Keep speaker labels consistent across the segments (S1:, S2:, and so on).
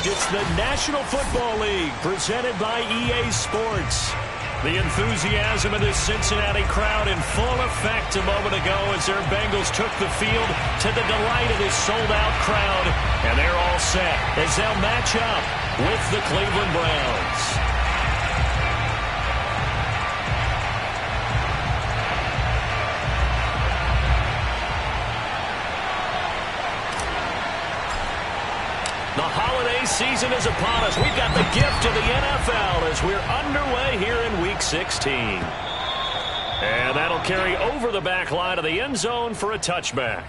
S1: It's the National Football League presented by EA Sports. The enthusiasm of this Cincinnati crowd in full effect a moment ago as their Bengals took the field to the delight of this sold-out crowd. And they're all set as they'll match up with the Cleveland Browns. The holiday season is upon us. We've got the gift of the NFL as we're underway here in Week 16. And that'll carry over the back line of the end zone for a touchback.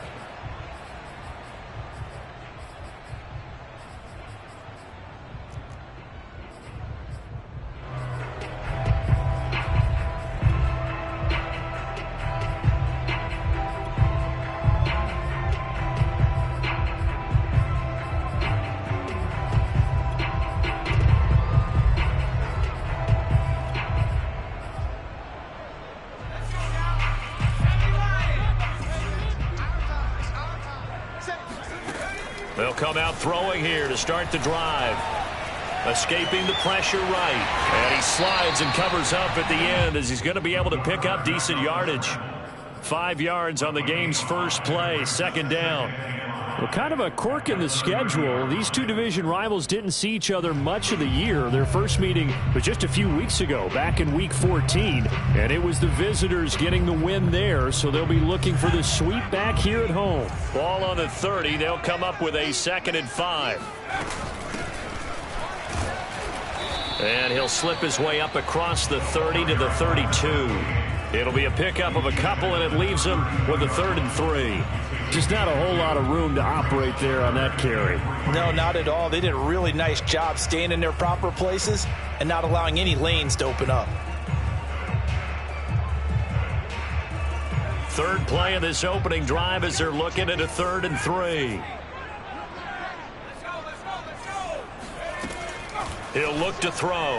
S1: They'll come out throwing here to start the drive. Escaping the pressure right. And he slides and covers up at the end as he's going to be able to pick up decent yardage. 5 yards on the game's first play, second down.
S2: Well, kind of a quirk in the schedule. These two division rivals didn't see each other much of the year. Their first meeting was just a few weeks ago, back in Week 14. And it was the visitors getting the win there, so they'll be looking for the sweep back here at home.
S1: Ball on the 30. They'll come up with a 2nd and 5. And he'll slip his way up across the 30 to the 32. It'll be a pickup of a couple, and it leaves him with a 3rd and 3.
S2: Just not a whole lot of room to operate there on that carry.
S3: No, not at all. They did a really nice job staying in their proper places and not allowing any lanes to open up.
S1: Third play of this opening drive as they're looking at a 3rd and 3. He'll look to throw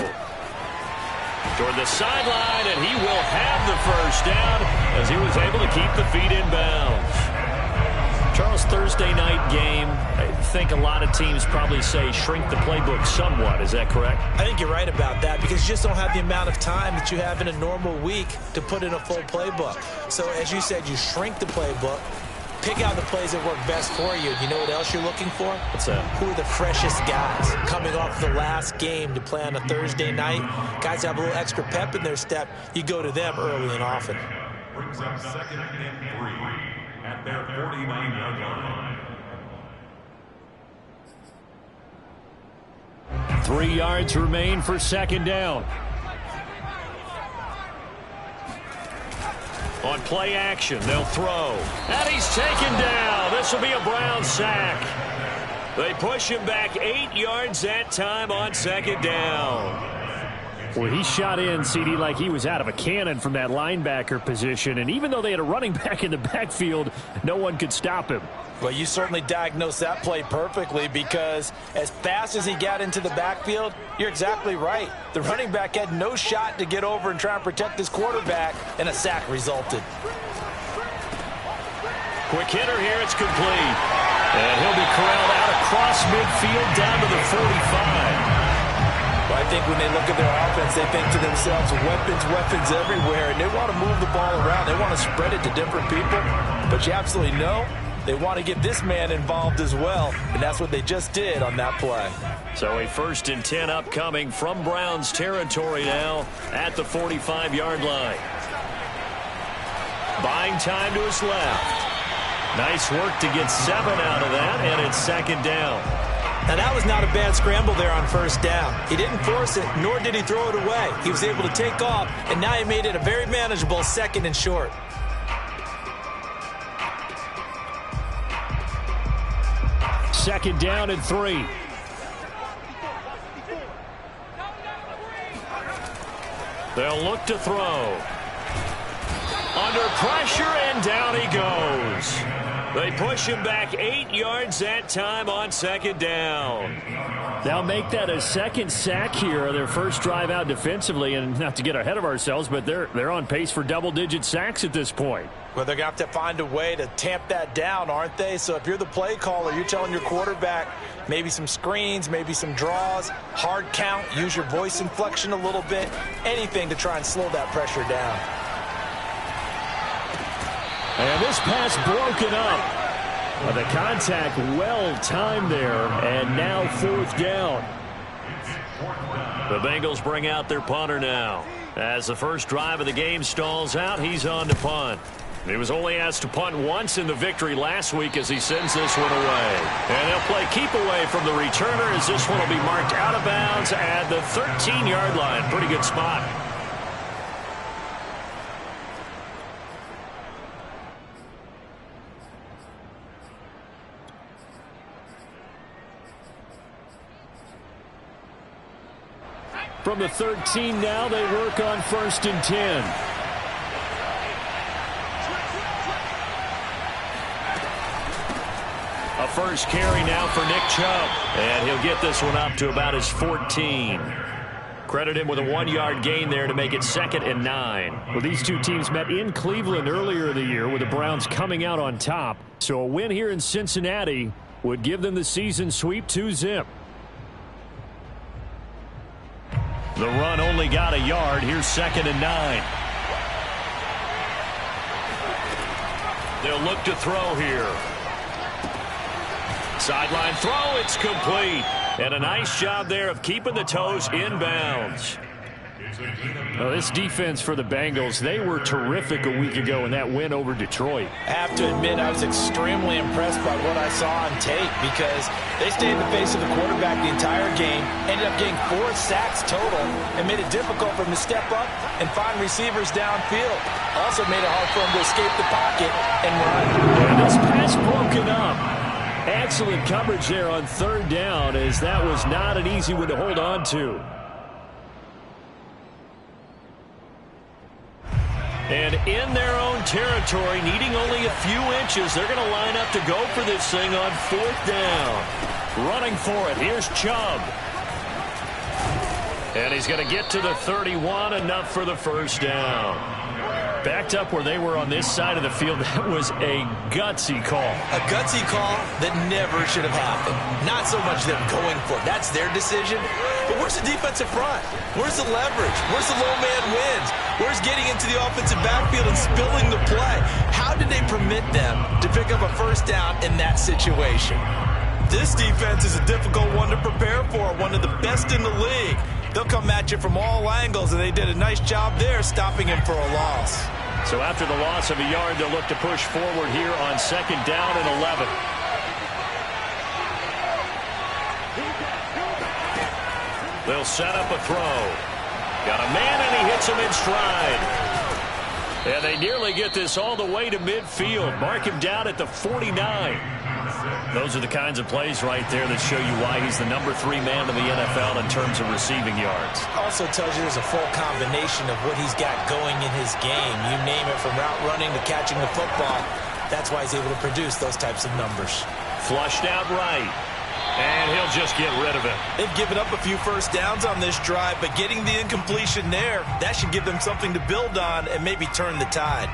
S1: toward the sideline, and he will have the first down as he was able to keep the feet in bounds.
S2: Charles, Thursday night game, I think a lot of teams probably say shrink the playbook somewhat. Is that correct?
S3: I think you're right about that because you just don't have the amount of time that you have in a normal week to put in a full playbook. So as you said, you shrink the playbook, pick out the plays that work best for you. You know what else you're looking for?
S2: What's that?
S3: Who are the freshest guys coming off the last game to play on a Thursday night? Guys have a little extra pep in their step. You go to them early and often.
S4: Brings up 2nd and 3 at their 49-yard line.
S2: 3 yards remain for 2nd down.
S1: On play action, they'll throw. And he's taken down. This will be a Brown sack. They push him back 8 yards that time on 2nd down.
S2: Well, he shot in, CD, like he was out of a cannon from that linebacker position. And even though they had a running back in the backfield, no one could stop him.
S3: Well, you certainly diagnosed that play perfectly because as fast as he got into the backfield, you're exactly right. The running back had no shot to get over and try and protect his quarterback, and a sack resulted.
S1: Quick hitter here, it's complete. And he'll be corralled out across midfield down to the 45.
S3: Well, I think when they look at their offense, they think to themselves, weapons everywhere, and they want to move the ball around. They want to spread it to different people, but you absolutely know they want to get this man involved as well, and that's what they just did on that play.
S1: So a 1st and 10 upcoming from Browns territory now at the 45-yard line. Buying time to his left. Nice work to get 7 out of that, and it's 2nd down.
S3: Now, that was not a bad scramble there on 1st down. He didn't force it, nor did he throw it away. He was able to take off, and now he made it a very manageable 2nd and short.
S2: Second down and 3.
S1: They'll look to throw. Under pressure, and down he goes. They push him back 8 yards that time on 2nd down.
S2: They'll make that a 2nd sack here, their first drive out defensively, and not to get ahead of ourselves, but they're on pace for double-digit sacks at this point.
S3: Well, they're going to have to find a way to tamp that down, aren't they? So if you're the play caller, you're telling your quarterback maybe some screens, maybe some draws, hard count, use your voice inflection a little bit, anything to try and slow that pressure down.
S2: And this pass broken up. The contact well timed there, and now 4th down.
S1: The Bengals bring out their punter now. As the first drive of the game stalls out, he's on to punt. He was only asked to punt once in the victory last week as he sends this one away. And they'll play keep away from the returner as this one will be marked out of bounds at the 13-yard line. Pretty good spot.
S2: From the 13 now, they work on 1st and 10.
S1: A first carry now for Nick Chubb. And he'll get this one up to about his 14. Credit him with a 1-yard gain there to make it 2nd and 9.
S2: Well, these two teams met in Cleveland earlier in the year with the Browns coming out on top. So a win here in Cincinnati would give them the season sweep 2-zip.
S1: The run only got a yard. Here's 2nd and 9. They'll look to throw here. Sideline throw, it's complete. And a nice job there of keeping the toes in bounds.
S2: Well, this defense for the Bengals, they were terrific a week ago in that win over Detroit.
S3: I have to admit, I was extremely impressed by what I saw on tape because they stayed in the face of the quarterback the entire game, ended up getting 4 sacks total, and made it difficult for him to step up and find receivers downfield. Also made it hard for him to escape the pocket and run.
S2: And this pass broken up. Excellent coverage there on 3rd down, as that was not an easy one to hold on to.
S1: And in their own territory, needing only a few inches, they're going to line up to go for this thing on 4th down. Running for it, here's Chubb. And he's going to get to the 31, enough for the first down.
S2: Backed up where they were on this side of the field, that was a gutsy call.
S3: A gutsy call that never should have happened. Not so much them going for it. That's their decision. But where's the defensive front? Where's the leverage? Where's the low man wins? Where's getting into the offensive backfield and spilling the play? How did they permit them to pick up a first down in that situation? This defense is a difficult one to prepare for, one of the best in the league. They'll come at you from all angles, and they did a nice job there stopping him for a loss.
S1: So after the loss of a yard, they'll look to push forward here on 2nd down and 11. They'll set up a throw. Got a man, and he hits him in stride. And they nearly get this all the way to midfield. Mark him down at the 49. Those are the kinds of plays right there that show you why he's the number 3 man in the NFL in terms of receiving yards.
S3: Also tells you there's a full combination of what he's got going in his game. You name it, from route running to catching the football. That's why he's able to produce those types of numbers.
S1: Flushed out right. And he'll just get rid of it.
S3: They've given up a few first downs on this drive, but getting the incompletion there, that should give them something to build on and maybe turn the tide.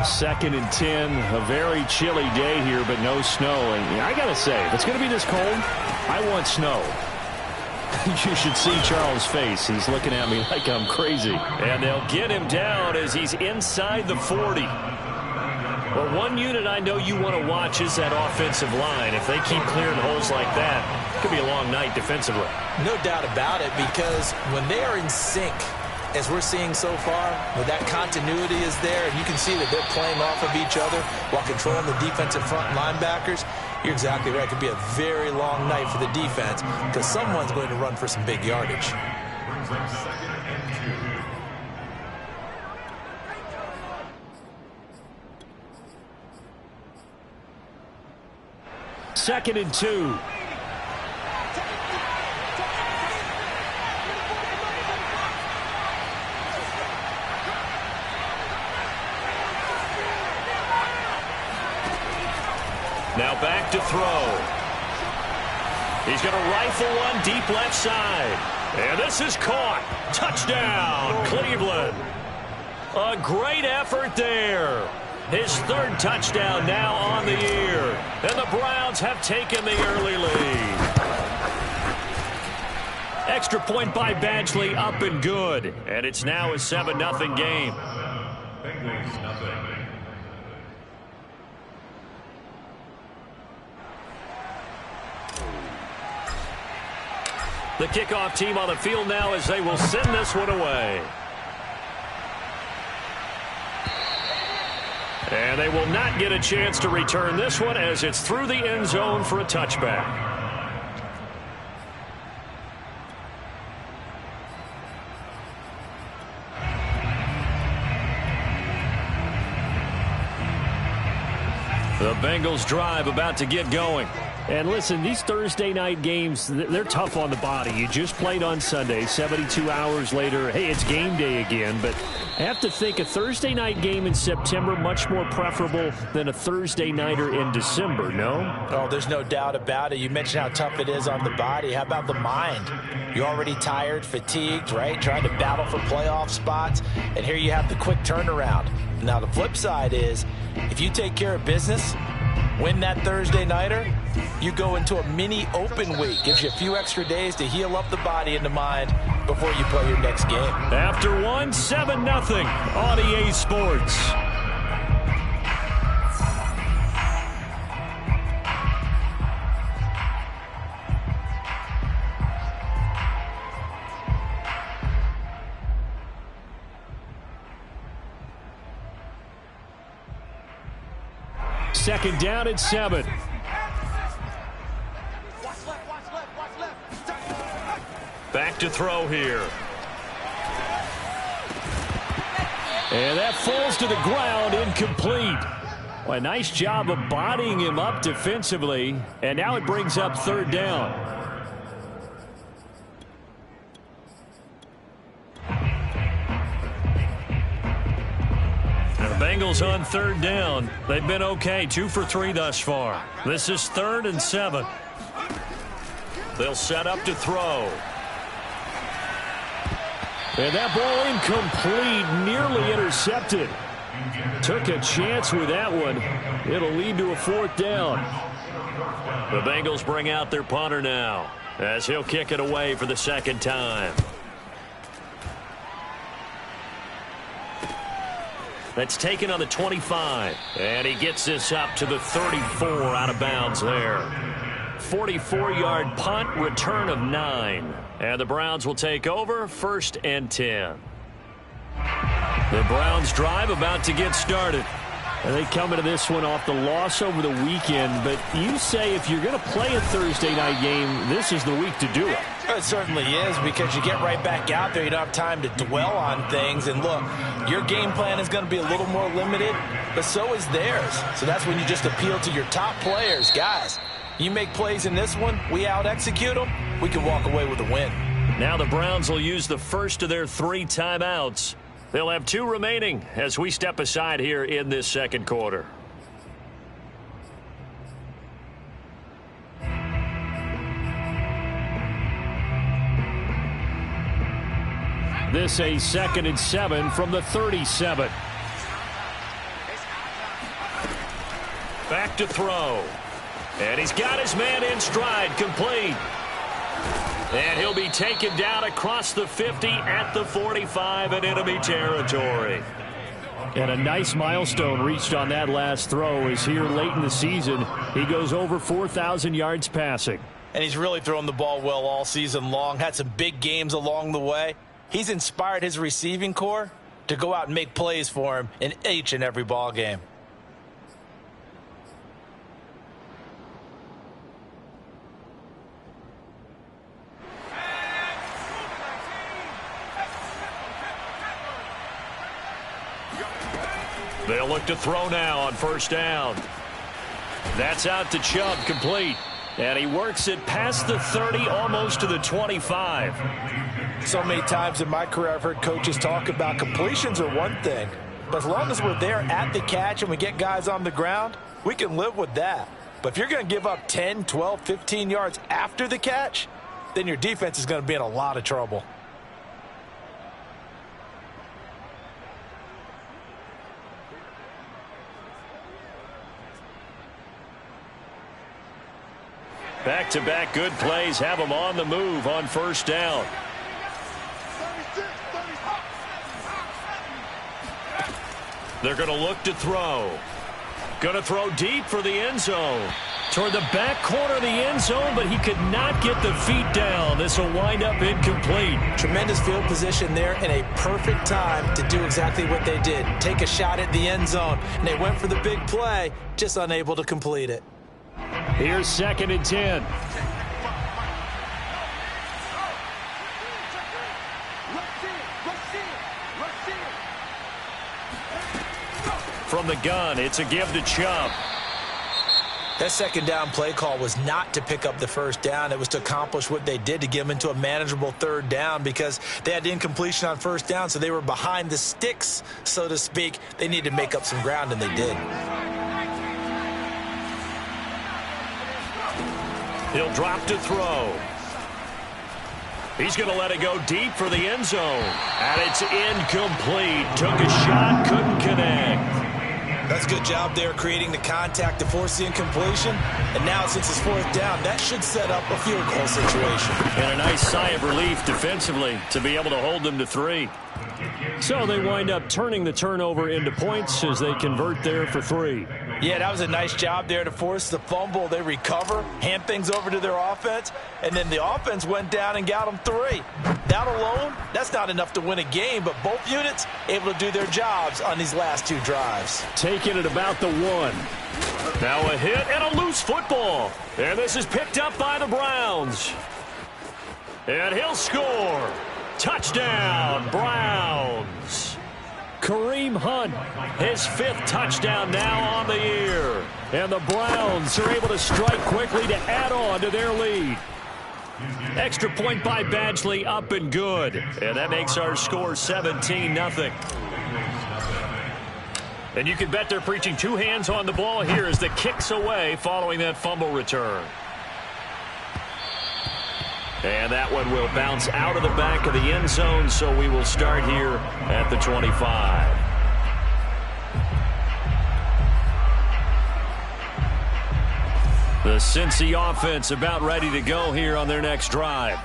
S2: Second and 10, a very chilly day here, but no snow. And I got to say, if it's going to be this cold, I want snow. You should see Charles' face. He's looking at me like I'm crazy.
S1: And they'll get him down as he's inside the 40. Well, one unit I know you want to watch is that offensive line. If they keep clearing holes like that, it could be a long night defensively.
S3: No doubt about it, because when they are in sync, as we're seeing so far, where that continuity is there, and you can see that they're playing off of each other while controlling the defensive front linebackers, you're exactly right. It could be a very long night for the defense because someone's going to run for some big yardage.
S4: Brings up 2nd and 2.
S2: 2nd and 2.
S1: Now back to throw. He's going to rifle one deep left side. And this is caught. Touchdown, Cleveland. A great effort there. His third touchdown now on the year. And the Browns have taken the early lead. Extra point by Badgley, up and good. And it's now a 7-0 game.
S4: Bengals nothing.
S1: The kickoff team on the field now as they will send this one away. And they will not get a chance to return this one as it's through the end zone for a touchback. The Bengals drive about to get going.
S2: And listen, these Thursday night games, they're tough on the body. You just played on Sunday, 72 hours later, hey, it's game day again. But I have to think a Thursday night game in September much more preferable than a Thursday nighter in December, no?
S3: Oh, there's no doubt about it. You mentioned how tough it is on the body. How about the mind? You're already tired, fatigued, right? Trying to battle for playoff spots. And here you have the quick turnaround. Now, the flip side is, if you take care of business, win that Thursday nighter, you go into a mini open week. Gives you a few extra days to heal up the body and the mind before you play your next game.
S1: After one, 7-0 on EA Sports.
S2: Second down at 7.
S1: Back to throw here.
S2: And that falls to the ground, incomplete. Well, a nice job of bodying him up defensively. And now it brings up third down.
S1: Bengals on third down. They've been okay, 2 for 3 thus far. This is 3rd and 7. They'll set up to throw.
S2: And that ball incomplete, nearly intercepted. Took a chance with that one. It'll lead to a 4th down.
S1: The Bengals bring out their punter now as he'll kick it away for the second time. That's taken on the 25. And he gets this up to the 34 out of bounds there. 44-yard punt, return of 9. And the Browns will take over, 1st and 10. The Browns drive about to get started.
S2: And they come into this one off the loss over the weekend. But you say if you're going to play a Thursday night game, this is the week to do it.
S3: It certainly is, because you get right back out there. You don't have time to dwell on things. And look, your game plan is going to be a little more limited, but so is theirs. So that's when you just appeal to your top players. Guys, you make plays in this one, we out-execute them, we can walk away with a win.
S1: Now the Browns will use the first of their 3 timeouts. They'll have 2 remaining as we step aside here in this second quarter.
S2: This a 2nd and 7 from the 37.
S1: Back to throw. And he's got his man in stride, complete. And he'll be taken down across the 50 at the 45 in enemy territory.
S2: And a nice milestone reached on that last throw as here late in the season, he goes over 4,000 yards passing.
S3: And he's really thrown the ball well all season long, had some big games along the way. He's inspired his receiving corps to go out and make plays for him in each and every ball game.
S1: They'll look to throw now on 1st down. That's out to Chubb, complete. And he works it past the 30, almost to the 25.
S3: So many times in my career I've heard coaches talk about completions are one thing, but as long as we're there at the catch and we get guys on the ground, we can live with that. But if you're going to give up 10, 12, 15 yards after the catch, then your defense is going to be in a lot of trouble.
S1: Back-to-back good plays have them on the move on first down. They're going to look to throw. Going to throw deep for the end zone. Toward the back corner of the end zone, but he could not get the feet down. This will wind up incomplete.
S3: Tremendous field position there and a perfect time to do exactly what they did. Take a shot at the end zone. And they went for the big play, just unable to complete it.
S2: Here's 2nd and 10.
S1: From the gun, it's a give to Chubb.
S3: That second down play call was not to pick up the first down. It was to accomplish what they did, to get them into a manageable third down, because they had incompletion on first down, so they were behind the sticks, so to speak. They needed to make up some ground, and they did.
S1: He'll drop to throw. He's going to let it go deep for the end zone. And it's incomplete. Took a shot, couldn't connect.
S3: That's a good job there, creating the contact to force the incompletion. And now, since it's fourth down, that should set up a field goal situation.
S1: And a nice sigh of relief defensively to be able to hold them to 3.
S2: So they wind up turning the turnover into points as they convert there for 3.
S3: Yeah, that was a nice job there to force the fumble. They recover, hand things over to their offense, and then the offense went down and got them 3. That alone, that's not enough to win a game, but both units able to do their jobs on these last 2 drives.
S2: Taking it about the 1.
S1: Now a hit and a loose football. And this is picked up by the Browns. And he'll score. Touchdown, Browns.
S2: Kareem Hunt,
S1: his 5th touchdown now on the year.
S2: And the Browns are able to strike quickly to add on to their lead.
S1: Extra point by Badgley, up and good. And that makes our score 17-0. And you can bet they're preaching 2 hands on the ball here as the kick's away following that fumble return. And that one will bounce out of the back of the end zone, so we will start here at the 25. The Cincy offense about ready to go here on their next drive.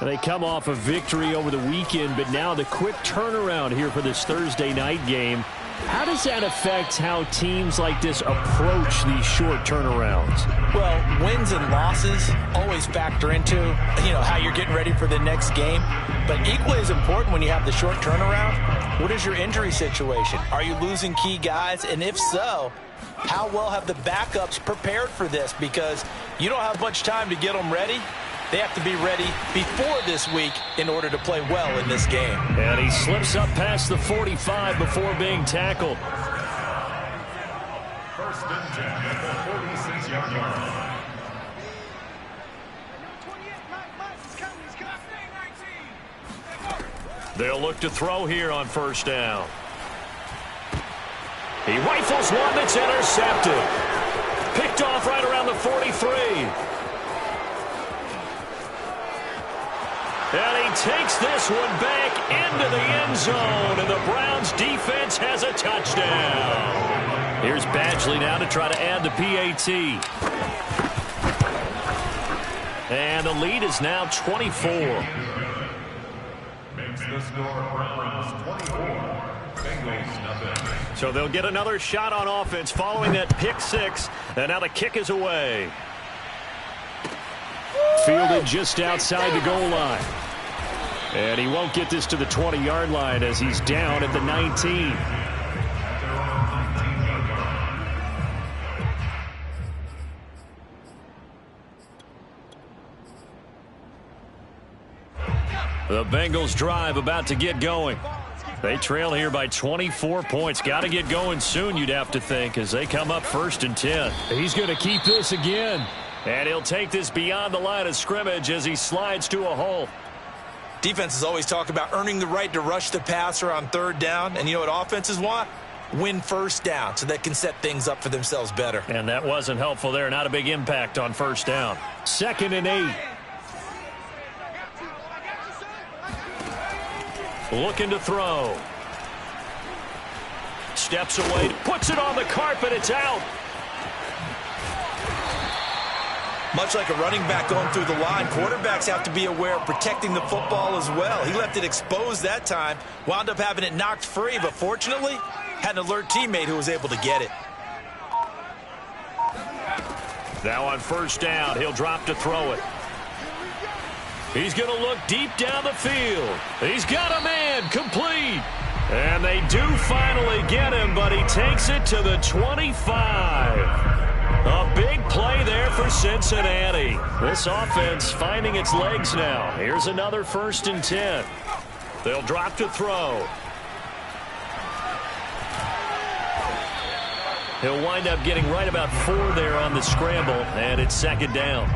S2: They come off a victory over the weekend, but now the quick turnaround here for this Thursday night game. How does that affect how teams like this approach these short turnarounds?
S3: Well, wins and losses always factor into, how you're getting ready for the next game. But equally as important when you have the short turnaround, what is your injury situation? Are you losing key guys? And if so, how well have the backups prepared for this? Because you don't have much time to get them ready. They have to be ready before this week in order to play well in this game.
S1: And he slips up past the 45 before being tackled.
S4: First and 10 at the 46-yard line.
S1: They'll look to throw here on first down. He rifles one that's intercepted. Picked off right around the 43. And he takes this one back into the end zone, and the Browns defense has a touchdown. Here's Badgley now to try to add the PAT. And the lead is now 24.
S4: Makes the score Browns 24, Bengals nothing.
S1: So they'll get another shot on offense following that pick 6, and now the kick is away.
S2: Fielded just outside the goal line. And he won't get this to the 20-yard line as he's down at the 19.
S1: The Bengals drive about to get going. They trail here by 24 points. Got to get going soon, you'd have to think, as they come up 1st and 10.
S2: He's going to keep this again.
S1: And he'll take this beyond the line of scrimmage as he slides to a hole.
S3: Defenses always talk about earning the right to rush the passer on 3rd down. And you know what offenses want? Win first down so they can set things up for themselves better.
S1: And that wasn't helpful there. Not a big impact on first down.
S2: 2nd and 8.
S1: Looking to throw. Steps away, puts it on the carpet, it's out.
S3: Much like a running back going through the line, quarterbacks have to be aware of protecting the football as well. He left it exposed that time, wound up having it knocked free, but fortunately, had an alert teammate who was able to get it.
S1: Now on first down, he'll drop to throw it. He's going to look deep down the field. He's got a man, complete. And they do finally get him, but he takes it to the 25. A big play there for Cincinnati. This offense finding its legs now. Here's another 1st and 10. They'll drop to throw. He'll wind up getting right about 4 there on the scramble, and it's 2nd down.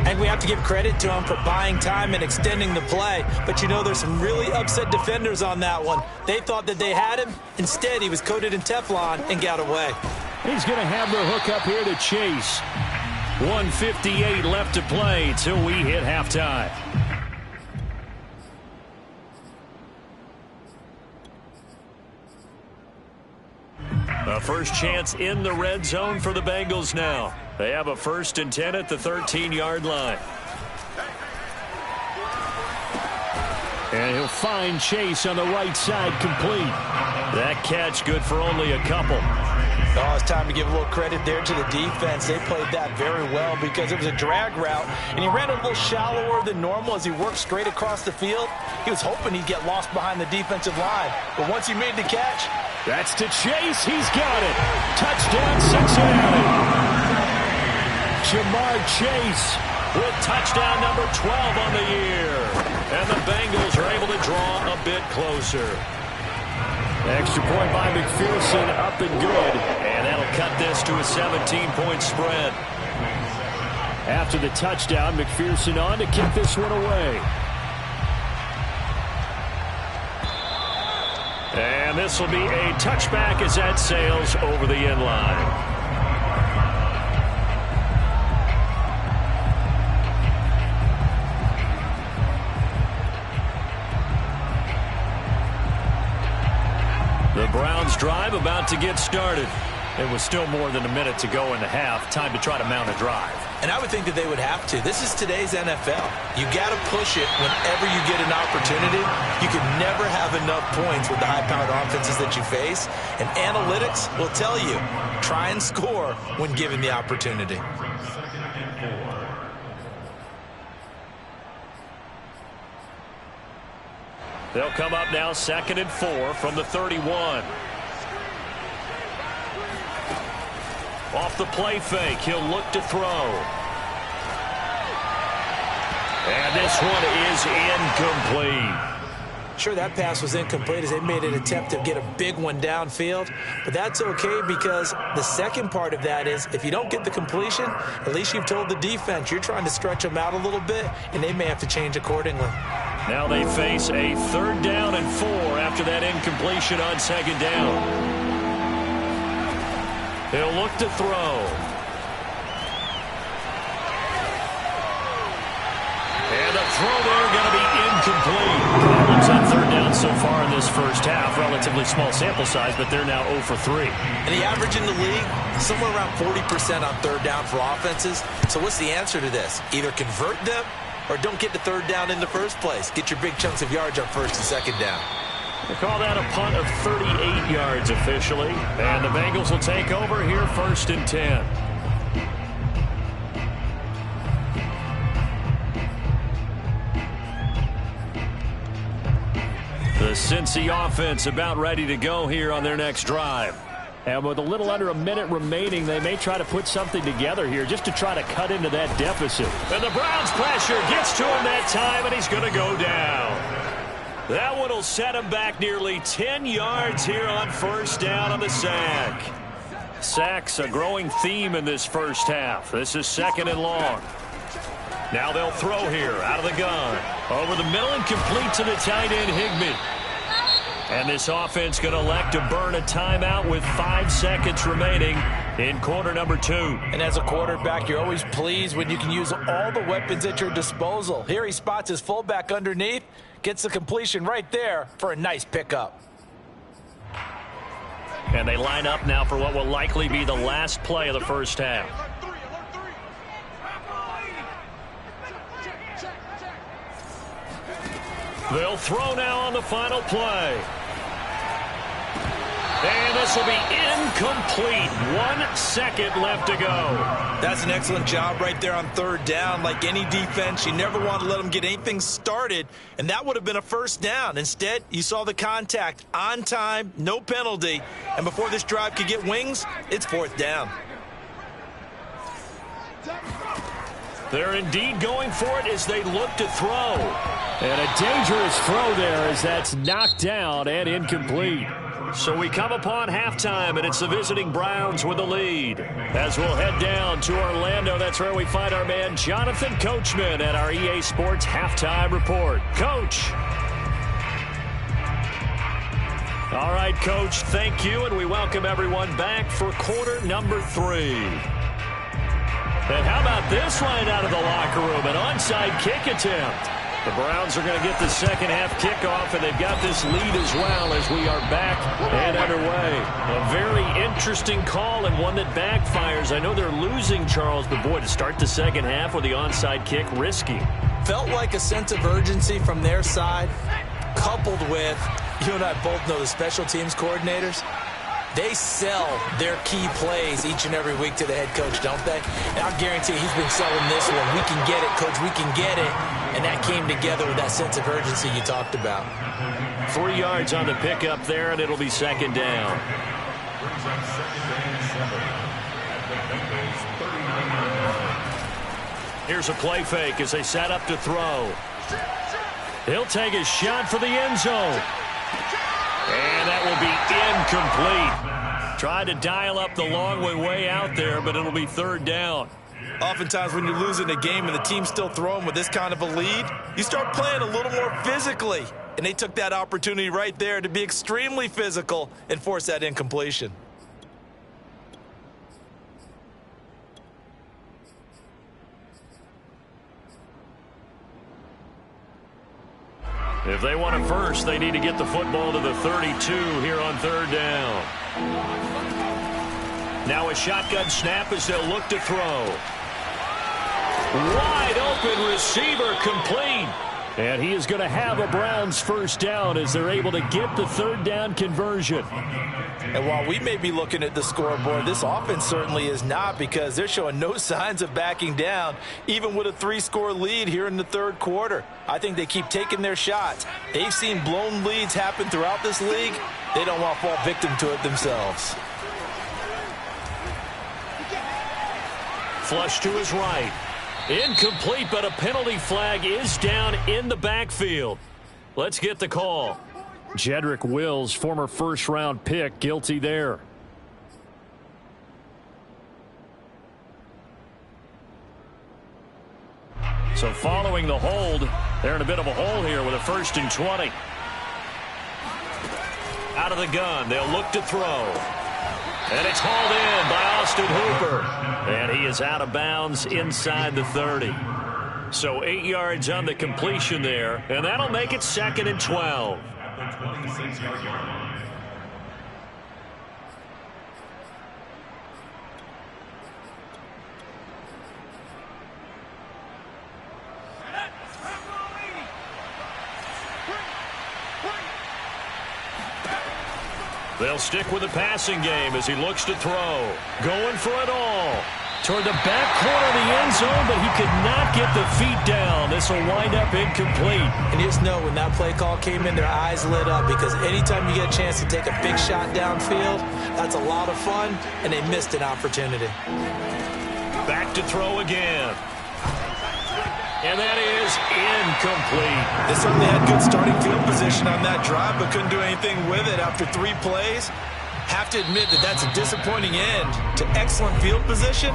S3: And we have to give credit to him for buying time and extending the play. But, you know, there's some really upset defenders on that one. They thought that they had him. Instead, he was coated in Teflon and got away.
S2: He's going to have the hook up here to Chase.
S1: 1:58 left to play till we hit halftime. A first chance in the red zone for the Bengals now. They have a 1st and 10 at the 13-yard line.
S2: And he'll find Chase on the right side, complete.
S1: That catch good for only a couple.
S3: Oh, it's time to give a little credit there to the defense. They played that very well because it was a drag route, and he ran a little shallower than normal as he worked straight across the field. He was hoping he'd get lost behind the defensive line, but once he made the catch,
S2: that's to Chase. He's got it. Touchdown, Cincinnati. Jamar Chase
S1: with touchdown number 12 on the year. And the Bengals are able to draw a bit closer.
S2: Extra point by McPherson, up and good.
S1: And that'll cut this to a 17-point spread.
S2: After the touchdown, McPherson on to kick this one away.
S1: And this will be a touchback as that sails over the end line. The Browns drive about to get started. It was still more than a minute to go in the half. Time to try to mount a drive.
S3: And I would think that they would have to. This is today's NFL. You got to push it whenever you get an opportunity. You can never have enough points with the high-powered offenses that you face. And analytics will tell you, try and score when given the opportunity.
S1: They'll come up now 2nd and 4 from the 31. Off the play fake, he'll look to throw. And this one is incomplete.
S3: Sure, that pass was incomplete as they made an attempt to get a big one downfield. But that's okay because the second part of that is if you don't get the completion, at least you've told the defense you're trying to stretch them out a little bit, and they may have to change accordingly.
S1: Now they face a 3rd down and 4 after that incompletion on 2nd down. He'll look to throw. And the throw there going to be incomplete. Problems on 3rd down so far in this first half. Relatively small sample size, but they're now 0 for 3.
S3: And the average in the league, somewhere around 40% on 3rd down for offenses. So what's the answer to this? Either convert them or don't get the 3rd down in the first place. Get your big chunks of yards on 1st and 2nd down.
S1: They call that a punt of 38 yards officially. And the Bengals will take over here 1st and 10. The Cincy offense about ready to go here on their next drive.
S2: And with a little under a minute remaining, they may try to put something together here just to try to cut into that deficit.
S1: And the Browns pressure gets to him that time, and he's going to go down. That one will set him back nearly 10 yards here on 1st down on the sack. Sacks a growing theme in this first half. This is 2nd and long. Now they'll throw here out of the gun. Over the middle and complete to the tight end, Higbee. And this offense going to elect to burn a timeout with 5 seconds remaining in quarter number 2.
S3: And as a quarterback, you're always pleased when you can use all the weapons at your disposal. Here he spots his fullback underneath, Gets the completion right there for a nice pickup.
S1: And they line up now for what will likely be the last play of the first half. They'll throw now on the final play. And this will be incomplete. 1 second left to go.
S3: That's an excellent job right there on third down. Like any defense, you never want to let them get anything started, and that would have been a first down. Instead, you saw the contact on time, no penalty, and before this drive could get wings, it's fourth down.
S1: They're indeed going for it as they look to throw.
S2: And a dangerous throw there as that's knocked down and incomplete.
S1: So we come upon halftime, and it's the visiting Browns with the lead. As we'll head down to Orlando, that's where we find our man Jonathan Coachman at our EA Sports Halftime Report. Coach. All right, Coach, thank you, and we welcome everyone back for quarter number 3. And how about this right out of the locker room, an onside kick attempt. The Browns are going to get the second half kickoff, and they've got this lead as well as we are back and underway. A very interesting call and one that backfires. I know they're losing, Charles, but boy, to start the second half with the onside kick, risky.
S3: Felt like a sense of urgency from their side, coupled with, you and I both know the special teams coordinators. They sell their key plays each and every week to the head coach, don't they? And I guarantee he's been selling this one. We can get it, coach, we can get it. And that came together with that sense of urgency you talked about.
S1: 3 yards on the pickup there, and it'll be second down. Here's a play fake as they set up to throw. He'll take a shot for the end zone. And that will be incomplete. Tried to dial up the long way out there, but it'll be third down.
S3: Oftentimes when you're losing a game and the team's still throwing with this kind of a lead, you start playing a little more physically. And they took that opportunity right there to be extremely physical and force that incompletion.
S1: If they want it first, they need to get the football to the 32 here on third down. Now a shotgun snap as they'll look to throw. Wide open receiver, complete.
S2: And he is going to have a Browns first down as they're able to get the third down conversion.
S3: And while we may be looking at the scoreboard, this offense certainly is not, because they're showing no signs of backing down, even with a 3-score lead here in the third quarter. I think they keep taking their shots. They've seen blown leads happen throughout this league. They don't want to fall victim to it themselves.
S1: Flush to his right. Incomplete, but a penalty flag is down in the backfield. Let's get the call.
S2: Jedrick Wills, former first-round pick, guilty there.
S1: So following the hold, they're in a bit of a hole here with a 1st and 20. Out of the gun, they'll look to throw. And it's hauled in by Austin Hooper. And he is out of bounds inside the 30. So 8 yards on the completion there, and that'll make it 2nd and 12.
S4: At the 26-yard line.
S1: They'll stick with the passing game as he looks to throw. Going for it all. Toward the back corner of the end zone, but he could not get the feet down. This will wind up incomplete.
S3: And just know when that play call came in, their eyes lit up, because anytime you get a chance to take a big shot downfield, that's a lot of fun, and they missed an opportunity.
S1: Back to throw again. And that is incomplete.
S3: They certainly had good starting field position on that drive, but couldn't do anything with it after 3 plays. Have to admit that that's a disappointing end to excellent field position.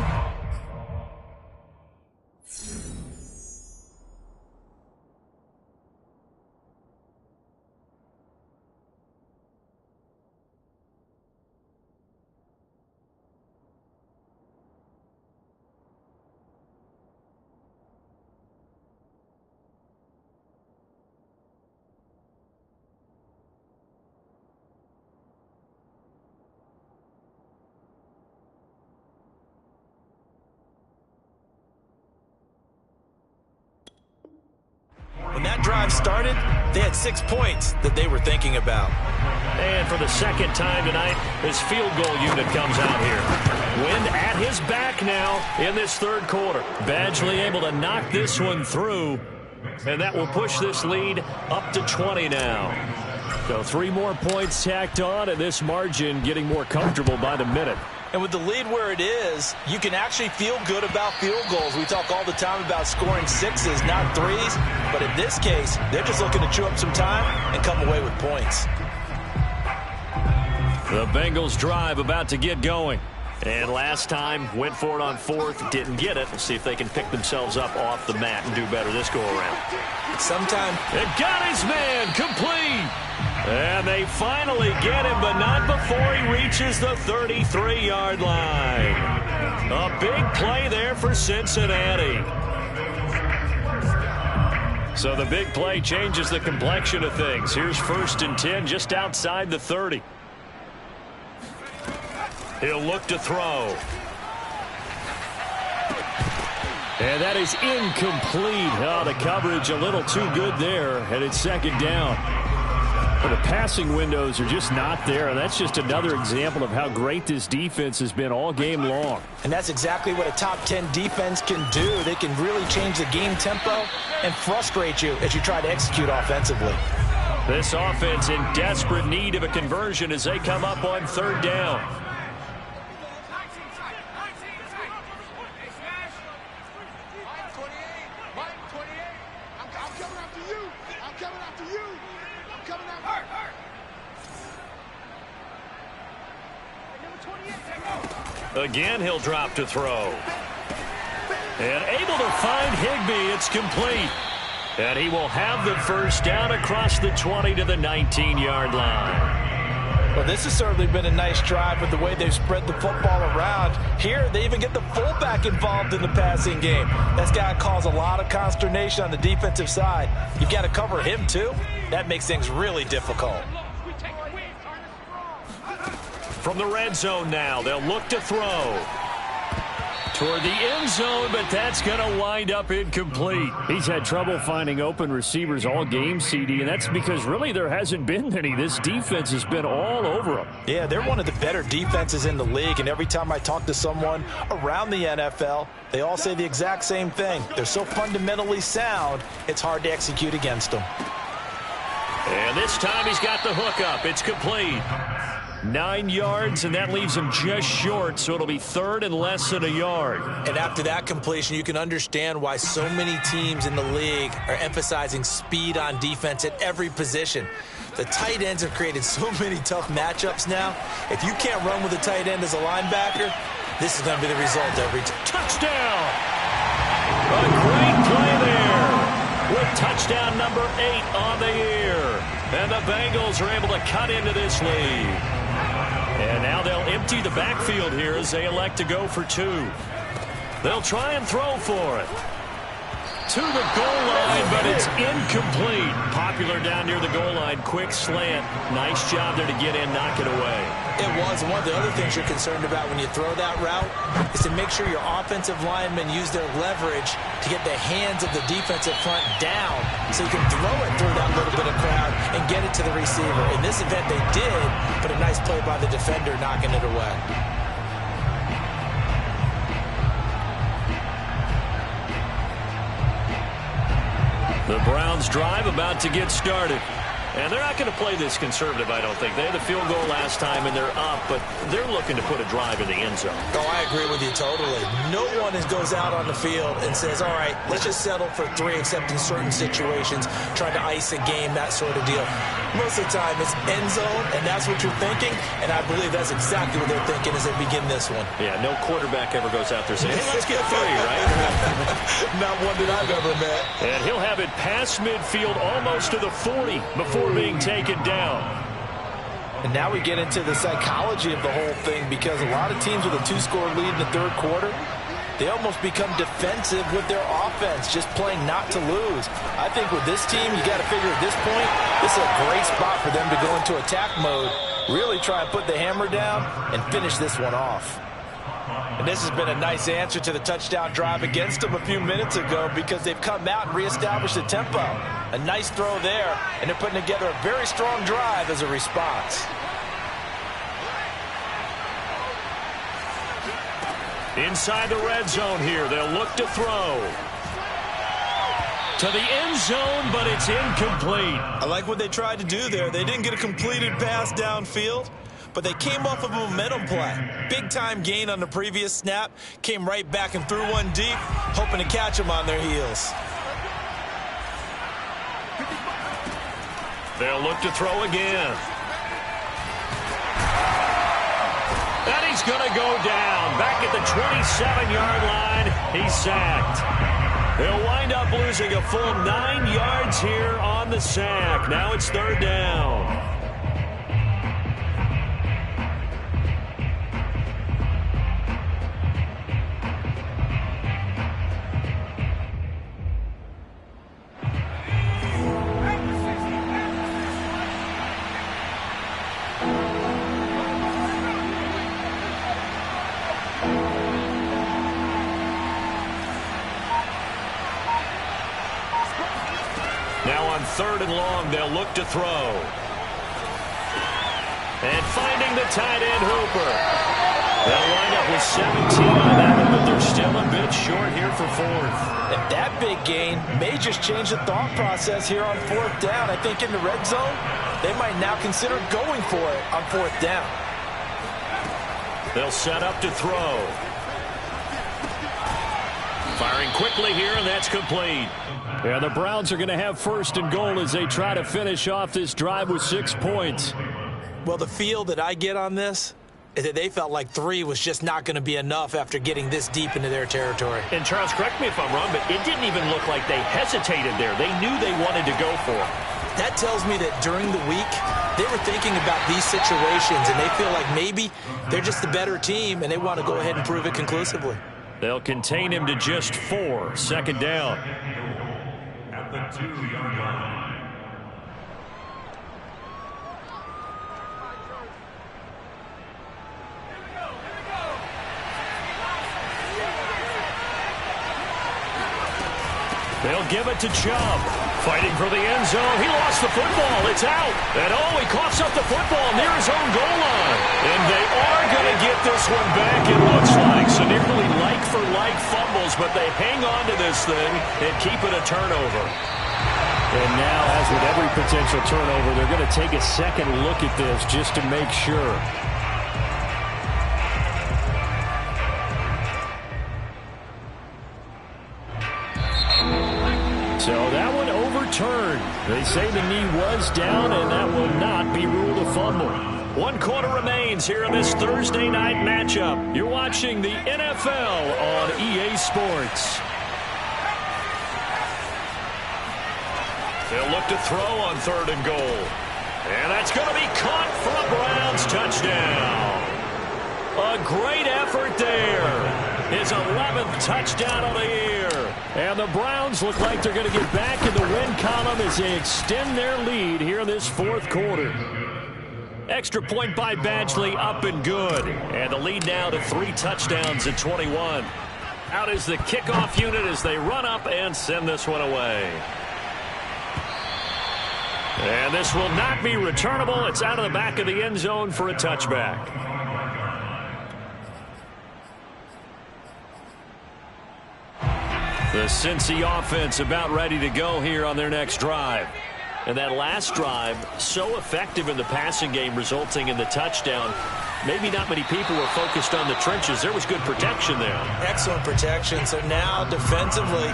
S3: drive started, they had 6 points that they were thinking about.
S1: And for the second time tonight, his field goal unit comes out here. Wind at his back now in this third quarter. Badgley able to knock this one through, and that will push this lead up to 20 now. So 3 more points tacked on, and this margin getting more comfortable by the minute.
S3: And with the lead where it is, you can actually feel good about field goals. We talk all the time about scoring 6s, not 3s. But in this case, they're just looking to chew up some time and come away with points.
S1: The Bengals drive about to get going. And last time, went for it on 4th, didn't get it. We'll see if they can pick themselves up off the mat and do better this go-around.
S3: Sometime.
S1: It got his man, complete. And they finally get him, but not before he reaches the 33-yard line. A big play there for Cincinnati. So the big play changes the complexion of things. Here's 1st and 10 just outside the 30. He'll look to throw. And that is incomplete. Oh, the coverage a little too good there, and it's 2nd down. But the passing windows are just not there, and that's just another example of how great this defense has been all game long.
S3: And that's exactly what a top 10 defense can do. They can really change the game tempo and frustrate you as you try to execute offensively.
S1: This offense in desperate need of a conversion as they come up on 3rd down. Again, he'll drop to throw. And able to find Higbee. It's complete. And he will have the 1st down across the 20 to the 19-yard line.
S3: Well, this has certainly been a nice drive with the way they've spread the football around. Here, they even get the fullback involved in the passing game. That's got to cause a lot of consternation on the defensive side. You've got to cover him, too. That makes things really difficult.
S1: From the red zone now, they'll look to throw. Toward the end zone, but that's going to wind up incomplete.
S2: He's had trouble finding open receivers all game, CD, and that's because really there hasn't been many. This defense has been all over them.
S3: Yeah, they're one of the better defenses in the league, and every time I talk to someone around the NFL, they all say the exact same thing. They're so fundamentally sound, it's hard to execute against them.
S1: And this time he's got the hook up. It's complete. 9 yards, and that leaves him just short, so it'll be 3rd and less than a yard.
S3: And after that completion, you can understand why so many teams in the league are emphasizing speed on defense at every position. The tight ends have created so many tough matchups now. If you can't run with a tight end as a linebacker, this is going to be the result every time.
S1: Touchdown! A great play there with touchdown number 8 on the year. And the Bengals are able to cut into this lead. And now they'll empty the backfield here as they elect to go for 2. They'll try and throw for it. To the goal line, but it's incomplete. Popular down near the goal line. Quick slant. Nice job there to get in, knock it away.
S3: It was. And one of the other things you're concerned about when you throw that route is to make sure your offensive linemen use their leverage to get the hands of the defensive front down so you can throw it through that little bit of crowd and get it to the receiver. In this event, they did, but a nice play by the defender knocking it away.
S1: The Browns drive about to get started. And they're not going to play this conservative, I don't think. They had the field goal last time, and they're up, but they're looking to put a drive in the end zone.
S3: Oh, I agree with you totally. No one goes out on the field and says, all right, let's just settle for 3, except in certain situations, trying to ice a game, that sort of deal. Most of the time, it's end zone, and that's what you're thinking, and I believe that's exactly what they're thinking as they begin this one.
S1: Yeah, no quarterback ever goes out there saying, hey, let's get 3, right?
S3: Not one that I've ever met.
S1: And he'll have it past midfield almost to the 40 before being taken down.
S3: And now we get into the psychology of the whole thing, because a lot of teams with a 2-score lead in the third quarter, they almost become defensive with their offense, just playing not to lose. I think with this team, you got to figure at this point, this is a great spot for them to go into attack mode, really try and put the hammer down and finish this one off. And this has been a nice answer to the touchdown drive against them a few minutes ago because they've come out and reestablished the tempo. A nice throw there, and they're putting together a very strong drive as a response.
S1: Inside the red zone here, they'll look to throw. To the end zone, but it's incomplete.
S3: I like what they tried to do there. They didn't get a completed pass downfield, but they came off of a momentum play. Big-time gain on the previous snap, came right back and threw one deep, hoping to catch them on their heels.
S1: They'll look to throw again. And he's going to go down. Back at the 27-yard line, he's sacked. They'll wind up losing a full 9 yards here on the sack. Now it's third down. Now on third and long, they'll look to throw. And finding the tight end, Hooper. They'll wind up with 17 on that one, but they're still a bit short here for fourth.
S3: And that big gain may just change the thought process here on fourth down. I think in the red zone, they might now consider going for it on fourth down.
S1: They'll set up to throw. Firing quickly here, and that's complete.
S2: Yeah, the Browns are going to have first and goal as they try to finish off this drive with 6 points.
S3: Well, the feel that I get on this is that they felt like 3 was just not going to be enough after getting this deep into their territory.
S1: And Charles, correct me if I'm wrong, but it didn't even look like they hesitated there. They knew they wanted to go for it.
S3: That tells me that during the week, they were thinking about these situations, and they feel like maybe they're just the better team, and they want to go ahead and prove it conclusively.
S1: They'll contain him to just 4. Second down.
S4: At the 2-yard line.
S1: They'll give it to Chubb. Fighting for the end zone. He lost the football. It's out. And he coughs up the football near his own goal line. And they are going to get this one back, it looks like. So nearly like-for-like fumbles, but they hang on to this thing and keep it a turnover.
S2: And now, as with every potential turnover, they're going to take a second look at this just to make sure. So that one overturned. They say the knee was down, and that will not be ruled a fumble.
S1: 1 quarter remains here in this Thursday night matchup. You're watching the NFL on EA Sports. They'll look to throw on third and goal. And that's going to be caught for a Browns touchdown. A great effort there. His 11th touchdown of the year. And the Browns look like they're going to get back in the win column as they extend their lead here in this fourth quarter. Extra point by Badgley, up and good. And the lead now to 3 touchdowns at 21. Out is the kickoff unit as they run up and send this one away. And this will not be returnable. It's out of the back of the end zone for a touchback. The Cincy offense about ready to go here on their next drive. And that last drive, so effective in the passing game, resulting in the touchdown. Maybe not many people were focused on the trenches. There was good protection there.
S3: Excellent protection. So now, defensively,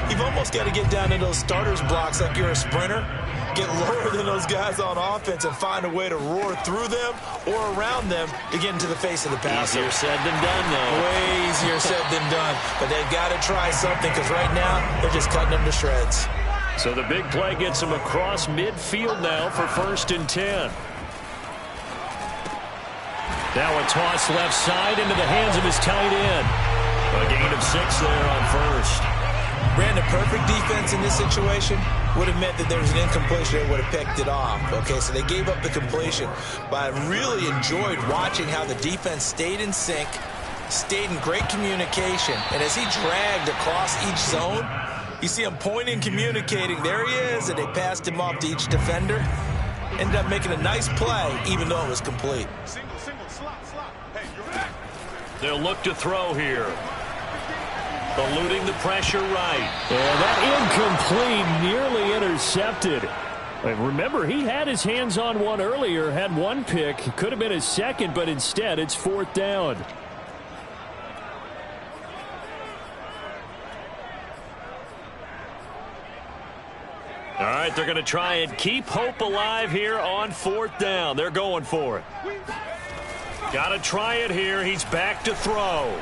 S3: you've almost got to get down to those starters blocks like you're a sprinter. Get lower than those guys on offense and find a way to roar through them or around them to get into the face of the passer.
S1: Easier said than done, though.
S3: Way easier said than done. But they've got to try something because right now they're just cutting them to shreds.
S1: So the big play gets him across midfield now for 1st and 10. Now a toss left side into the hands of his tight end. A gain of 6 there on first.
S3: Brandon, perfect defense in this situation would have meant that there was an incompletion that would have picked it off. Okay, so they gave up the completion. But I really enjoyed watching how the defense stayed in sync, stayed in great communication. And as he dragged across each zone, you see him pointing, communicating. There he is, and they passed him off to each defender. Ended up making a nice play, even though it was complete.
S1: They'll look to throw here. Eluding the pressure right.
S2: And that incomplete, nearly intercepted. And remember, he had his hands on one earlier, had one pick. Could have been his second, but instead it's 4th down.
S1: All right, they're going to try and keep hope alive here on 4th down. They're going for it. Got to try it here. He's back to throw.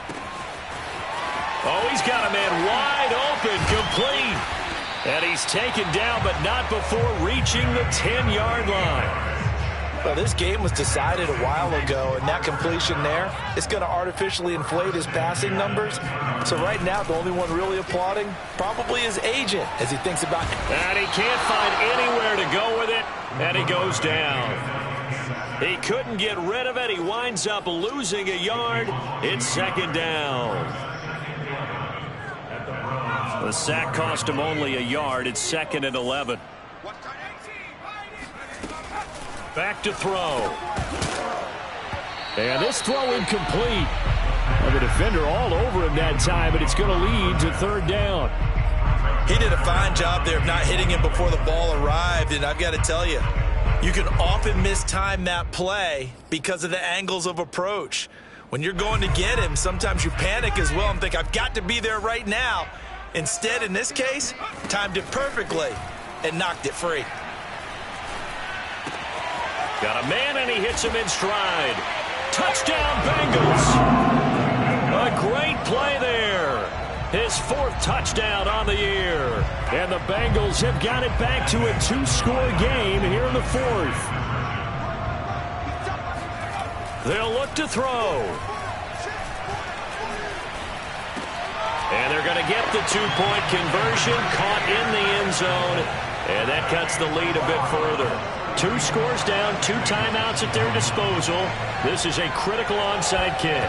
S1: Oh, he's got a man wide open, complete. And he's taken down, but not before reaching the 10-yard line.
S3: Well, this game was decided a while ago, and that completion there, it's going to artificially inflate his passing numbers. So right now, the only one really applauding probably his agent as he thinks about it.
S1: And he can't find anywhere to go with it, and he goes down. He couldn't get rid of it. He winds up losing a yard. It's 2nd down. The sack cost him only a yard. It's 2nd and 11. Back to throw.
S2: And this throw incomplete. And the defender all over him that time, but it's going to lead to 3rd down.
S3: He did a fine job there of not hitting him before the ball arrived, and I've got to tell you, you can often mistime that play because of the angles of approach. When you're going to get him, sometimes you panic as well and think, I've got to be there right now. Instead, in this case, timed it perfectly and knocked it free.
S1: Got a man, and he hits him in stride. Touchdown, Bengals. A great play there. His 4th touchdown on the year.
S2: And the Bengals have got it back to a 2-score game here in the 4th.
S1: They'll look to throw. And they're going to get the 2-point conversion, caught in the end zone, and that cuts the lead a bit further. 2 scores down, 2 timeouts at their disposal. This is a critical onside kick.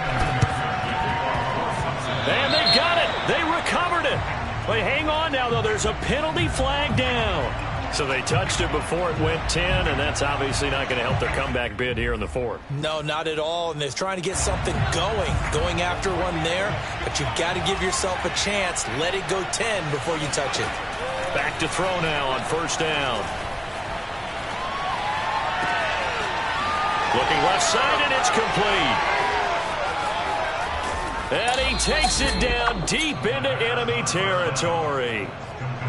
S1: And they got it. They recovered it. They hang on now, though. There's a penalty flag down. So they touched it before it went 10, and that's obviously not going to help their comeback bid here in the 4th.
S3: No, not at all, and they're trying to get something going after one there, but you've got to give yourself a chance. Let it go 10 before you touch it.
S1: Back to throw now on 1st down. Looking left side, and it's complete. And he takes it down deep into enemy territory.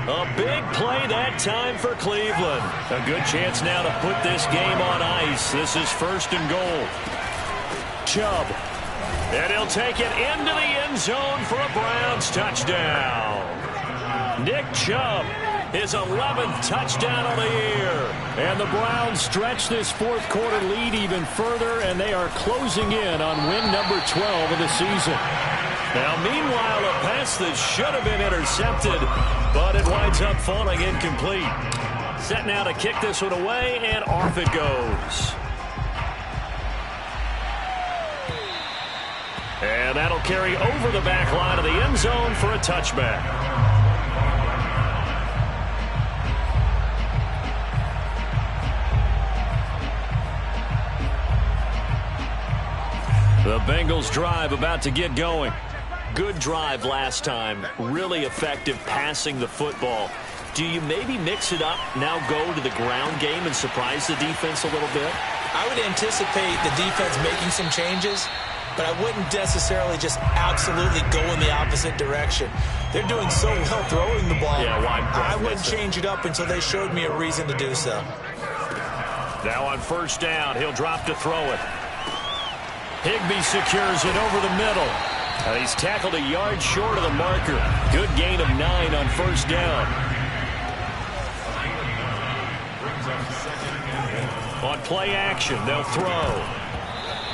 S1: A big play that time for Cleveland. A good chance now to put this game on ice. This is 1st and goal. Chubb. And he'll take it into the end zone for a Browns touchdown. Nick Chubb, his 11th touchdown of the year. And the Browns stretch this 4th quarter lead even further, and they are closing in on win number 12 of the season. Now, meanwhile, a pass that should have been intercepted, but it winds up falling incomplete. Set now to kick this one away, and off it goes. And that'll carry over the back line of the end zone for a touchback. The Bengals drive about to get going. Good drive last time. Really effective passing the football. Do you maybe mix it up, now go to the ground game and surprise the defense a little bit?
S3: I would anticipate the defense making some changes, but I wouldn't necessarily just absolutely go in the opposite direction. They're doing so well throwing the ball.
S1: Yeah,
S3: I wouldn't change it up until they showed me a reason to do so.
S1: Now on 1st down, he'll drop to throw it. Higbee secures it over the middle. He's tackled a yard short of the marker. Good gain of 9 on 1st down. On play action, they'll throw.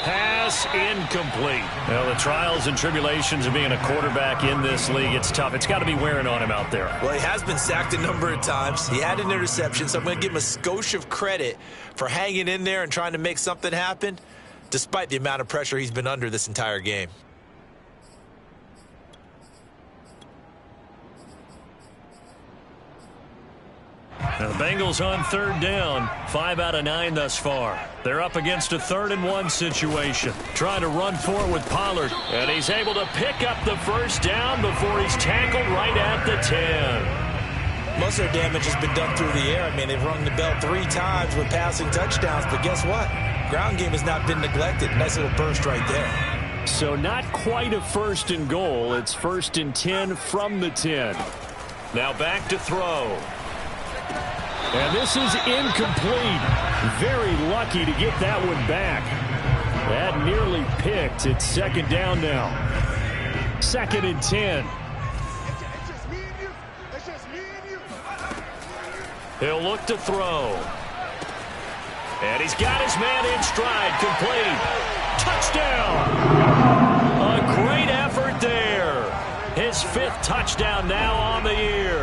S1: Pass incomplete. Well, the trials and tribulations of being a quarterback in this league, it's tough. It's got to be wearing on him out there.
S3: Well, he has been sacked a number of times. He had an interception, so I'm going to give him a skosh of credit for hanging in there and trying to make something happen, despite the amount of pressure he's been under this entire game.
S1: Now the Bengals on third down, 5 out of 9 thus far. They're up against a 3rd-and-1 situation. Trying to run for it with Pollard. And he's able to pick up the first down before he's tackled right at the 10.
S3: Most of their damage has been done through the air. I mean, they've rung the bell 3 times with passing touchdowns. But guess what? Ground game has not been neglected. Nice little burst right there.
S2: So not quite a 1st and goal. It's 1st and 10 from the 10.
S1: Now back to throw.
S2: And this is incomplete. Very lucky to get that one back. That nearly picked. It's 2nd down now. 2nd and 10.
S1: He'll look to throw. And he's got his man in stride. Complete. Touchdown. A great effort there. His 5th touchdown now on the year.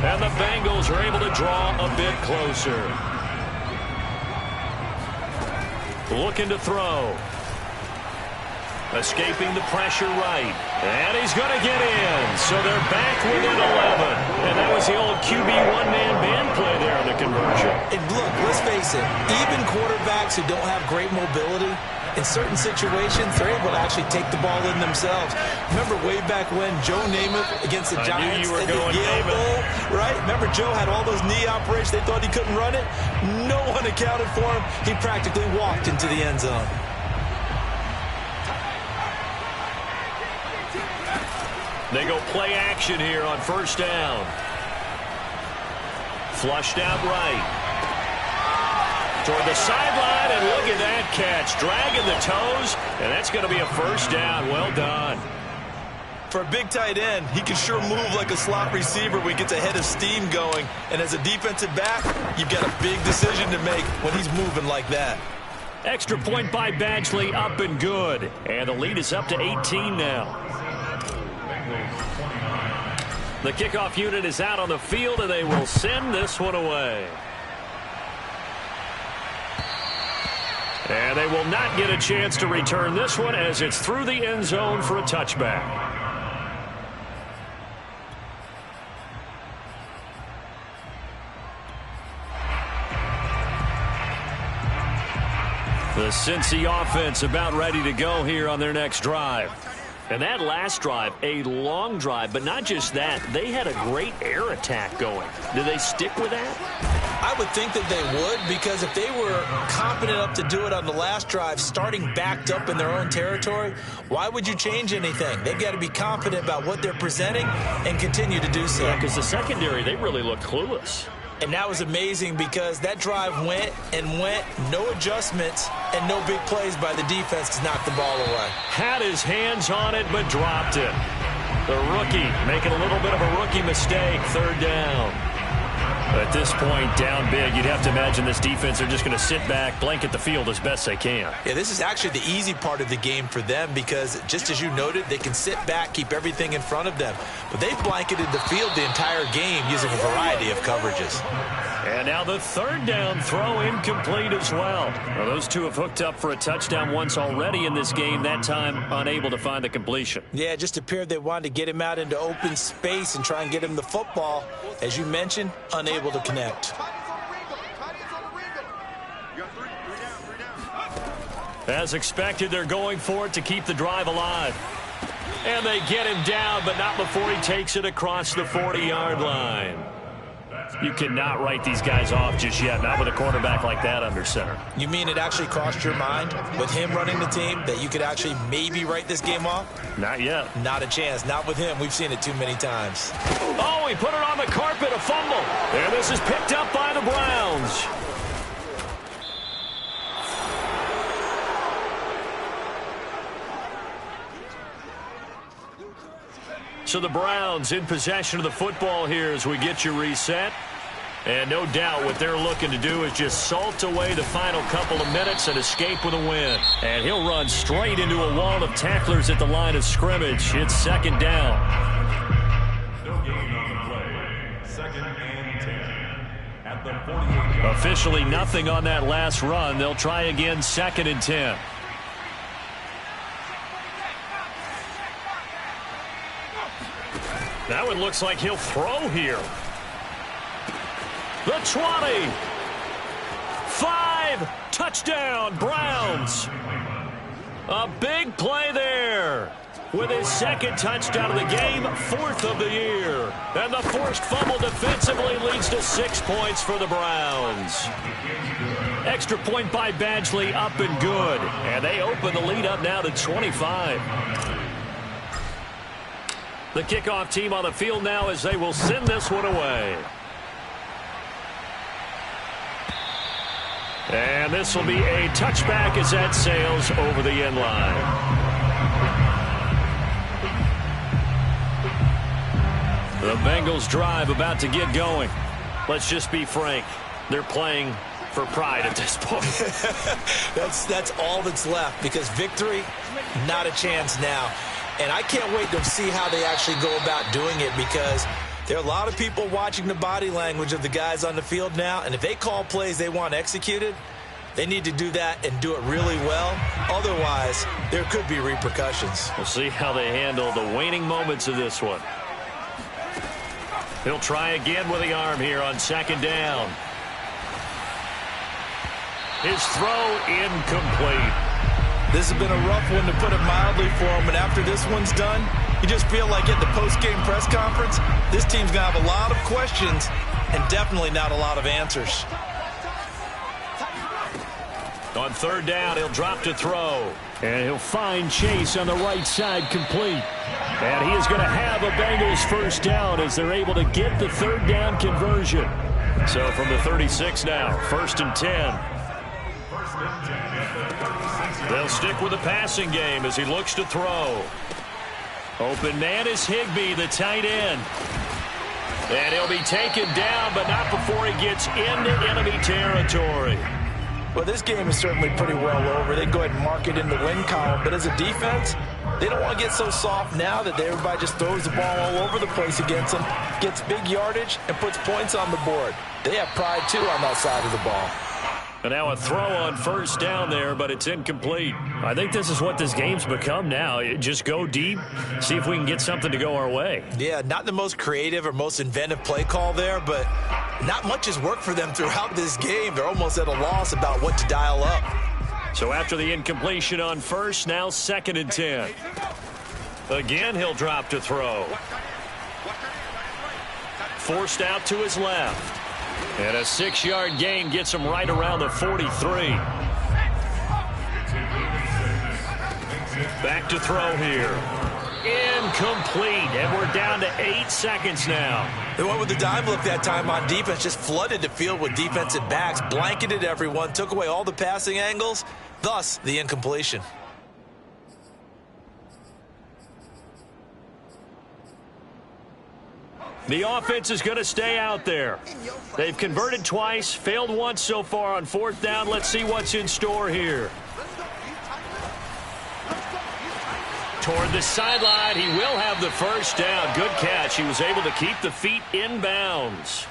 S1: And the Bengals are able to draw a bit closer. Looking to throw. Escaping the pressure right. And he's going to get in. So they're back within 11. And that was the old QB one-man band play there on the conversion.
S3: And look, let's face it, even quarterbacks who don't have great mobility, in certain situations, they're able to actually take the ball in themselves. Remember way back when Joe Namath against the Giants at the Yale Bowl, right? Remember Joe had all those knee operations. They thought he couldn't run it. No one accounted for him. He practically walked into the end zone.
S1: They go play action here on 1st down. Flushed out right. Toward the sideline, and look at that catch. Dragging the toes, and that's going to be a 1st down. Well done.
S3: For a big tight end, he can sure move like a slot receiver when he gets a head of steam going. And as a defensive back, you've got a big decision to make when he's moving like that.
S1: Extra point by Badgley, up and good. And the lead is up to 18 now. The kickoff unit is out on the field, and they will send this one away. And they will not get a chance to return this one as it's through the end zone for a touchback. The Cincy offense about ready to go here on their next drive. And that last drive, a long drive, but not just that. They had a great air attack going. Do they stick with that?
S3: I would think that they would, because if they were competent enough to do it on the last drive, starting backed up in their own territory, why would you change anything? They've got to be confident about what they're presenting and continue to do so.
S1: Yeah, because the secondary, they really look clueless.
S3: And that was amazing because that drive went and went, no adjustments, and no big plays by the defense to knock the ball away.
S1: Had his hands on it, but dropped it. The rookie making a little bit of a rookie mistake, 3rd down. At this point, down big, you'd have to imagine this defense are just going to sit back, blanket the field as best they can.
S3: Yeah, this is actually the easy part of the game for them because, just as you noted, they can sit back, keep everything in front of them. But they've blanketed the field the entire game using a variety of coverages.
S1: And now the 3rd down throw incomplete as well. Now those two have hooked up for a touchdown once already in this game, that time unable to find the completion.
S3: Yeah, it just appeared they wanted to get him out into open space and try and get him the football. As you mentioned, unable to connect.
S1: As expected, they're going for it to keep the drive alive. And they get him down, but not before he takes it across the 40-yard line. You cannot write these guys off just yet, not with a quarterback like that under center.
S3: You mean it actually crossed your mind with him running the team that you could actually maybe write this game off?
S1: Not yet.
S3: Not a chance. Not with him. We've seen it too many times.
S1: Oh, he put it on the carpet, a fumble. And this is picked up by the Browns. So the Browns in possession of the football here as we get you reset. And no doubt what they're looking to do is just salt away the final couple of minutes and escape with a win. And he'll run straight into a wall of tacklers at the line of scrimmage. It's 2nd down.
S4: No gain on the play. 2nd and 10. At the 48-yard.
S1: Officially nothing on that last run. They'll try again 2nd and 10. That one looks like he'll throw here. The 20. 5. Touchdown, Browns. A big play there. With his second touchdown of the game, 4th of the year. And the forced fumble defensively leads to 6 points for the Browns. Extra point by Badgley, up and good. And they open the lead up now to 25. The kickoff team on the field now as they will send this one away. And this will be a touchback as that sails over the end line. The Bengals drive about to get going. Let's just be frank. They're playing for pride at this point.
S3: That's all that's left, because victory, not a chance now. And I can't wait to see how they actually go about doing it, because there are a lot of people watching the body language of the guys on the field now. And if they call plays they want executed, they need to do that and do it really well. Otherwise, there could be repercussions.
S1: We'll see how they handle the waning moments of this one. He'll try again with the arm here on 2nd down. His throw incomplete.
S3: This has been a rough one, to put it mildly, for him. And after this one's done, you just feel like at the post-game press conference, this team's going to have a lot of questions and definitely not a lot of answers.
S1: On 3rd down, he'll drop to throw.
S2: And he'll find Chase on the right side, complete. And he is going to have a Bengals first down as they're able to get the 3rd down conversion.
S1: So from the 36 now, 1st and 10. They'll stick with the passing game as he looks to throw. Open man is Higbee, the tight end. And he'll be taken down, but not before he gets into enemy territory.
S3: Well, this game is certainly pretty well over. They go ahead and mark it in the win column. But as a defense, they don't want to get so soft now that everybody just throws the ball all over the place against them, gets big yardage, and puts points on the board. They have pride, too, on that side of the ball.
S1: And now a throw on 1st down there, but it's incomplete.
S2: I think this is what this game's become now. Just go deep, see if we can get something to go our way.
S3: Yeah, not the most creative or most inventive play call there, but not much has worked for them throughout this game. They're almost at a loss about what to dial up.
S1: So after the incompletion on 1st, now 2nd and 10. Again, he'll drop to throw. Forced out to his left. And a 6-yard gain gets him right around the 43. Back to throw here. Incomplete. And we're down to 8 seconds now.
S3: They went with the dime look that time on defense, just flooded the field with defensive backs, blanketed everyone, took away all the passing angles, thus the incompletion.
S1: The offense is going to stay out there. They've converted twice, failed once so far on 4th down. Let's see what's in store here. Toward the sideline, he will have the first down. Good catch. He was able to keep the feet in bounds.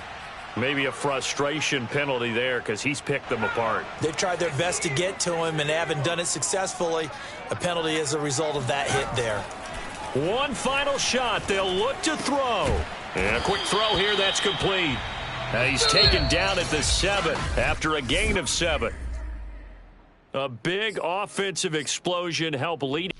S1: Maybe a frustration penalty there because he's picked them apart.
S3: They've tried their best to get to him and haven't done it successfully. A penalty as a result of that hit there.
S1: One final shot. They'll look to throw. And a quick throw here. That's complete. Now he's taken down at the 7 after a gain of 7. A big offensive explosion helped lead.